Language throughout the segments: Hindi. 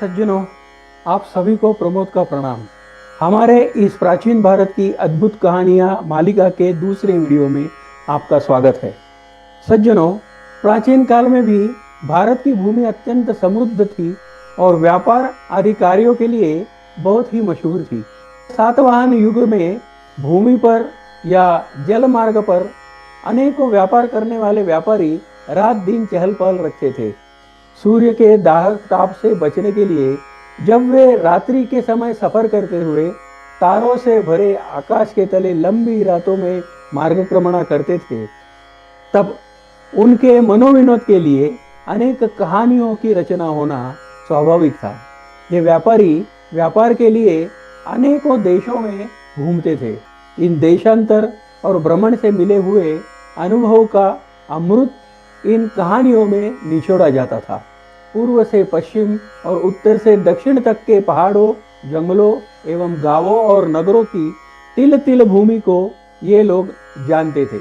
सज्जनों, आप सभी को प्रमोद का प्रणाम। हमारे इस प्राचीन भारत की अद्भुत कहानियां मालिका के दूसरे वीडियो में आपका स्वागत है। सज्जनों, प्राचीन काल में भी भारत की भूमि अत्यंत समृद्ध थी और व्यापार आदि कार्यों के लिए बहुत ही मशहूर थी। सातवाहन युग में भूमि पर या जल मार्ग पर अनेकों व्यापार करने वाले व्यापारी रात दिन चहल पहल रखते थे। सूर्य के दाहक ताप से बचने के लिए जब वे रात्रि के समय सफर करते हुए तारों से भरे आकाश के तले लंबी रातों में मार्गक्रमण करते थे, तब उनके मनोविनोद के लिए अनेक कहानियों की रचना होना स्वाभाविक था। ये व्यापारी व्यापार के लिए अनेकों देशों में घूमते थे। इन देशांतर और भ्रमण से मिले हुए अनुभव का अमृत इन कहानियों में निचोड़ा जाता था। पूर्व से पश्चिम और उत्तर से दक्षिण तक के पहाड़ों, जंगलों एवं गांवों और नगरों की तिल तिल भूमि को ये लोग जानते थे।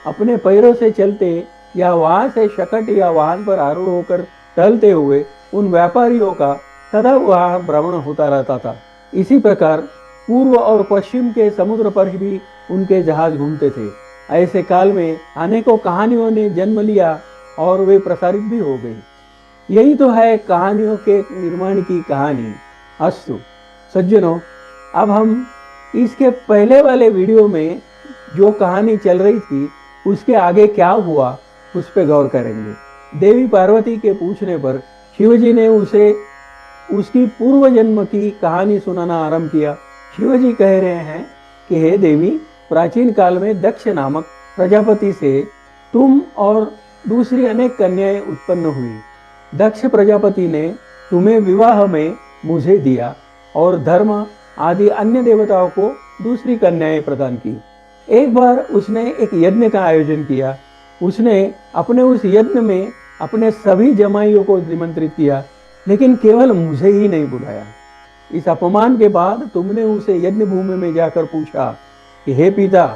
अपने पैरों से चलते या वहां से शकट या वाहन पर आरूढ़ होकर टहलते हुए उन व्यापारियों का सदा वहां भ्रमण होता रहता था। इसी प्रकार पूर्व और पश्चिम के समुद्र पर भी उनके जहाज घूमते थे। ऐसे काल में अनेकों कहानियों ने जन्म लिया और वे प्रसारित भी हो गई। यही तो है कहानियों के निर्माण की कहानी। अस्तु सज्जनों, अब हम इसके पहले वाले वीडियो में जो कहानी चल रही थी उसके आगे क्या हुआ उस पर गौर करेंगे। देवी पार्वती के पूछने पर शिवजी ने उसे उसकी पूर्व जन्म की कहानी सुनाना आरंभ किया। शिवजी कह रहे हैं कि हे देवी, प्राचीन काल में दक्ष नामक प्रजापति से तुम और दूसरी अनेक कन्याएं उत्पन्न हुई। दक्ष प्रजापति ने तुम्हें विवाह में मुझे दिया और धर्म आदि अन्य देवताओं को दूसरी कन्याएं प्रदान की। एक बार उसने एक यज्ञ का आयोजन किया। उसने अपने उस यज्ञ में अपने सभी जमाइयों को निमंत्रित किया, लेकिन केवल मुझे ही नहीं बुलाया। इस अपमान के बाद तुमने उसे यज्ञ भूमि में जाकर पूछा कि हे पिता,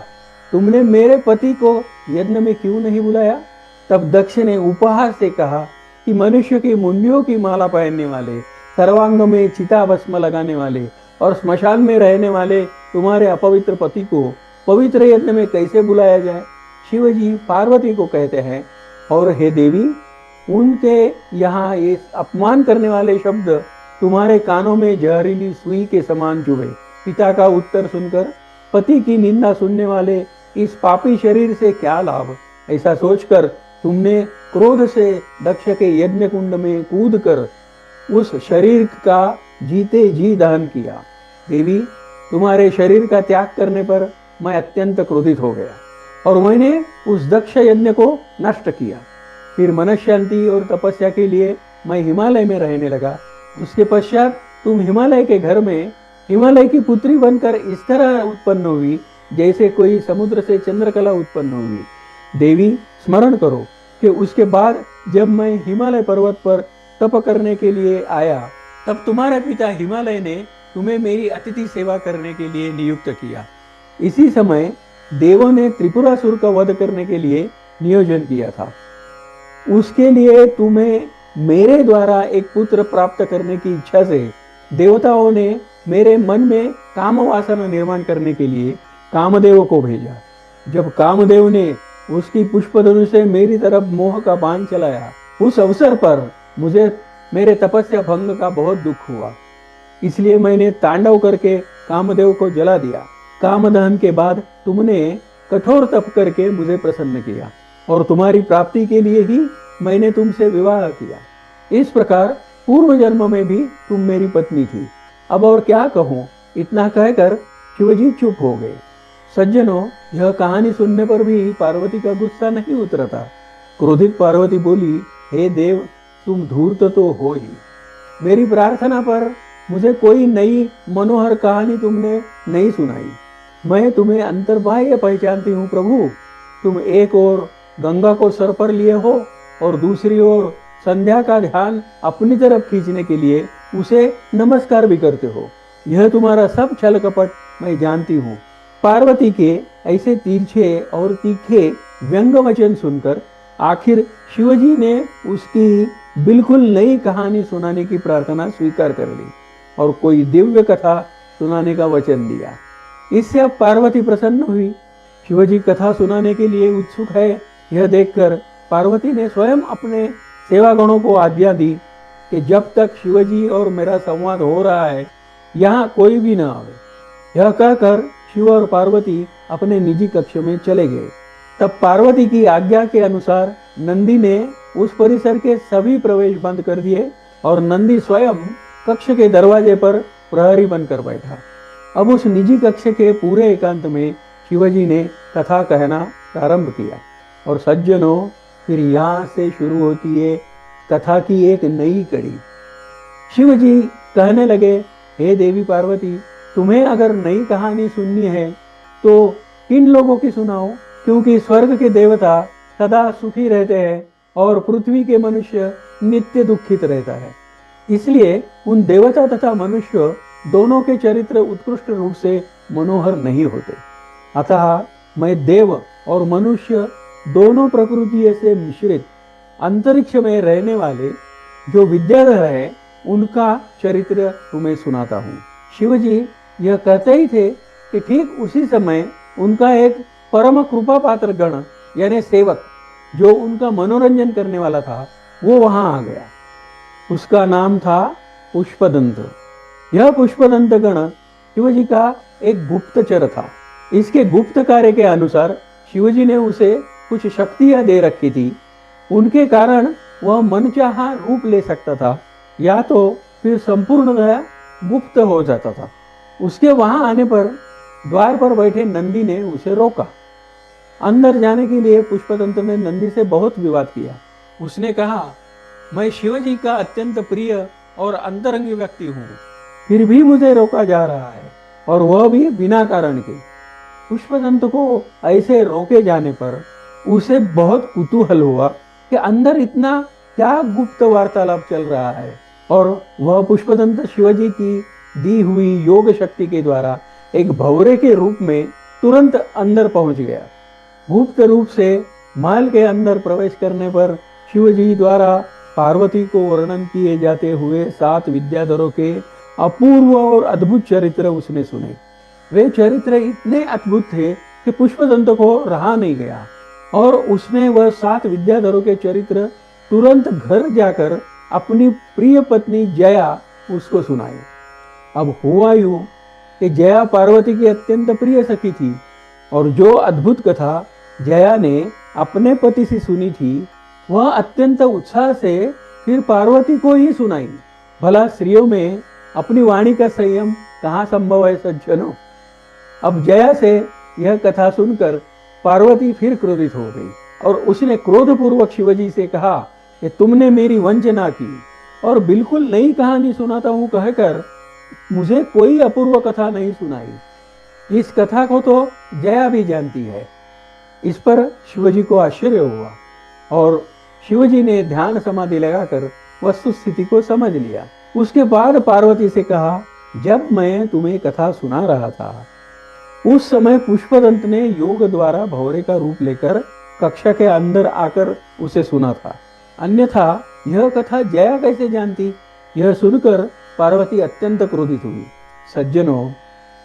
तुमने मेरे पति को यज्ञ में क्यों नहीं बुलाया? तब दक्ष ने उपहास से कहा कि मनुष्य की मुंडियों की माला पहनने वाले, सर्वांग में चिता भस्म लगाने वाले और श्मशान में रहने वाले तुम्हारे अपवित्र पति को पवित्र यज्ञ में कैसे बुलाया जाए? शिवजी पार्वती को कहते हैं, और हे देवी, उनके यहाँ ये अपमान करने वाले शब्द तुम्हारे कानों में जहरीली सुई के समान चुभे। पिता का उत्तर सुनकर पति की निंदा सुनने वाले इस पापी शरीर से क्या लाभ? ऐसा सोचकर तुमने क्रोध से दक्ष के यज्ञ कुंड में कूदकर उस शरीर का जीते जी दहन किया। देवी, तुम्हारे शरीर का त्याग करने पर मैं अत्यंत क्रोधित हो गया और मैंने उस दक्ष यज्ञ को नष्ट किया। फिर मनःशांति और तपस्या के लिए मैं हिमालय में रहने लगा। उसके पश्चात तुम हिमालय के घर में हिमालय की पुत्री बनकर इस तरह उत्पन्न हुई जैसे कोई समुद्र से चंद्रकला उत्पन्न हुई। देवी, स्मरण करो कि उसके बाद जब मैं हिमालय पर्वत पर तप करने के लिए आया, तब तुम्हारे पिता हिमालय ने तुम्हें मेरी अतिथि सेवा करने के लिए नियुक्त किया। इसी समय देवों ने त्रिपुरासुर का वध करने के लिए नियोजन किया था। उसके लिए तुम्हें मेरे द्वारा एक पुत्र प्राप्त करने की इच्छा से देवताओं ने मेरे मन में काम वासना निर्माण करने के लिए कामदेव को भेजा। जब कामदेव ने उसकी पुष्पधनु से मेरी तरफ मोह का बाण चलाया, उस अवसर पर मुझे मेरे तपस्या भंग का बहुत दुख हुआ। इसलिए मैंने तांडव करके कामदेव को जला दिया। कामदहन के बाद तुमने कठोर तप करके मुझे प्रसन्न किया और तुम्हारी प्राप्ति के लिए ही मैंने तुमसे विवाह किया। इस प्रकार पूर्व जन्म में भी तुम मेरी पत्नी थी। अब और क्या कहूँ? इतना कहकर शिवजी चुप हो गए। सज्जनों, यह कहानी सुनने पर भी पार्वती का गुस्सा नहीं उतरता। क्रोधित पार्वती बोली, हे देव, तुम धूर्त तो हो ही। मेरी प्रार्थना पर मुझे कोई नई मनोहर कहानी तुमने नहीं सुनाई। मैं तुम्हें अंतर्बाह्य पहचानती हूँ प्रभु। तुम एक ओर गंगा को सर पर लिए हो और दूसरी ओर संध्या का ध्यान अपनी तरफ खींचने के लिए उसे नमस्कार भी करते हो। यह तुम्हारा सब छल कपट मैं जानती हूँ। पार्वती के ऐसे तिरछे और तीखे व्यंग वचन सुनकर आखिर शिवजी ने उसकी बिल्कुल नई कहानी सुनाने की प्रार्थना स्वीकार कर ली और कोई दिव्य कथा सुनाने का वचन दिया। इससे अब पार्वती प्रसन्न हुई। शिवजी कथा सुनाने के लिए उत्सुक है यह देखकर पार्वती ने स्वयं अपने सेवागणों को आज्ञा दी कि जब तक शिवजी और मेरा संवाद हो रहा है यहाँ कोई भी न आवे। यह कहकर शिव और पार्वती अपने निजी कक्ष में चले गए। तब पार्वती की आज्ञा के अनुसार नंदी ने उस परिसर के सभी प्रवेश बंद कर दिए और नंदी स्वयं कक्ष के दरवाजे पर प्रहरी बनकर बैठा। अब उस निजी कक्ष के पूरे एकांत में शिवजी ने कथा कहना प्रारंभ किया। और सज्जनों, फिर यहाँ से शुरू होती है कथा की एक नई कड़ी। शिवजी कहने लगे, हे देवी पार्वती, तुम्हें अगर नई कहानी सुननी है तो किन लोगों की सुनाओ, क्योंकि स्वर्ग के देवता सदा सुखी रहते हैं और पृथ्वी के मनुष्य नित्य दुखित रहता है। इसलिए उन देवता तथा मनुष्य दोनों के चरित्र उत्कृष्ट रूप से मनोहर नहीं होते। अतः मैं देव और मनुष्य दोनों प्रकृति से मिश्रित अंतरिक्ष में रहने वाले जो विद्याधर है उनका चरित्र तुम्हें सुनाता हूँ। शिवजी यह कहते ही थे कि ठीक उसी समय उनका एक परम कृपा पात्र गण यानी सेवक जो उनका मनोरंजन करने वाला था वो वहां आ गया। उसका नाम था पुष्पदंत। यह पुष्पदंत गण शिवजी का एक गुप्तचर था। इसके गुप्त कार्य के अनुसार शिवजी ने उसे कुछ शक्तियां दे रखी थी। उनके कारण वह मनचाहा रूप ले सकता था या तो फिर संपूर्णतया गुप्त हो जाता था। उसके वहां आने पर द्वार पर बैठे नंदी ने उसे रोका। अंदर जाने के लिए पुष्पदंत ने नंदी से बहुत विवाद किया। उसने कहा, मैं शिवजी का अत्यंत प्रिय और अंतरंगी व्यक्ति हूँ, फिर भी मुझे रोका जा रहा है और वह भी बिना कारण के। पुष्पदंत को ऐसे रोके जाने पर उसे बहुत कुतूहल हुआ कि अंदर इतना क्या गुप्त वार्तालाप चल रहा है, और वह पुष्पदंत शिवजी की दी हुई योग शक्ति के द्वारा एक भंवरे के रूप में तुरंत अंदर पहुंच गया। गुप्त रूप से महल के अंदर प्रवेश करने पर शिवजी द्वारा पार्वती को वर्णन किए जाते हुए 7 विद्याधरों के अपूर्व और अद्भुत चरित्र उसने सुने। वे चरित्र इतने अद्भुत थे कि पुष्पदंत को रहा नहीं गया और उसने वह 7 विद्याधरों के चरित्र तुरंत घर जाकर अपनी प्रिय पत्नी जया उसको सुनाई। अब हुआ यूं कि जया पार्वती की अत्यंत प्रिय सखी थी और जो अद्भुत कथा जया ने अपने पति से सुनी थी वह अत्यंत उत्साह से फिर पार्वती को ही सुनाई। भला स्त्रियों में अपनी वाणी का संयम कहाँ संभव है सज्जनों। अब जया से यह कथा सुनकर पार्वती फिर क्रोधित हो गई और उसने क्रोधपूर्वक शिवजी से कहा कि तुमने मेरी वंचना की और बिल्कुल नई कहानी सुनाता हूं कहकर मुझे कोई अपूर्व कथा नहीं सुनाई। इस कथा को तो जया भी जानती है। इस पर शिवजी को आश्चर्य हुआ और शिवजी ने ध्यान समाधि लगाकर वस्तु स्थिति को समझ लिया। उसके बाद पार्वती से कहा, जब मैं तुम्हें कथा सुना रहा था उस समय पुष्पदंत ने योग द्वारा भंवरे का रूप लेकर कक्षा के अंदर आकर उसे सुना था, अन्यथा यह कथा जया कैसे जानती। यह सुनकर पार्वती अत्यंत क्रोधित हुई। सज्जनों,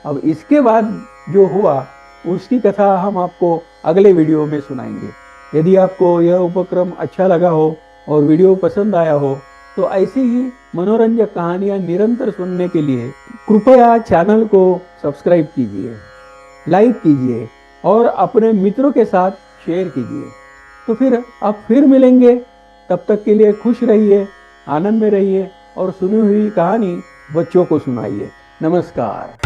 अब इसके बाद जो हुआ उसकी कथा हम आपको अगले वीडियो में सुनाएंगे। यदि आपको यह उपक्रम अच्छा लगा हो और वीडियो पसंद आया हो तो ऐसी ही मनोरंजक कहानियां निरंतर सुनने के लिए कृपया चैनल को सब्सक्राइब कीजिए, लाइक कीजिए और अपने मित्रों के साथ शेयर कीजिए। तो फिर आप फिर मिलेंगे, तब तक के लिए खुश रहिए, आनंद में रहिए और सुनी हुई कहानी बच्चों को सुनाइए। नमस्कार।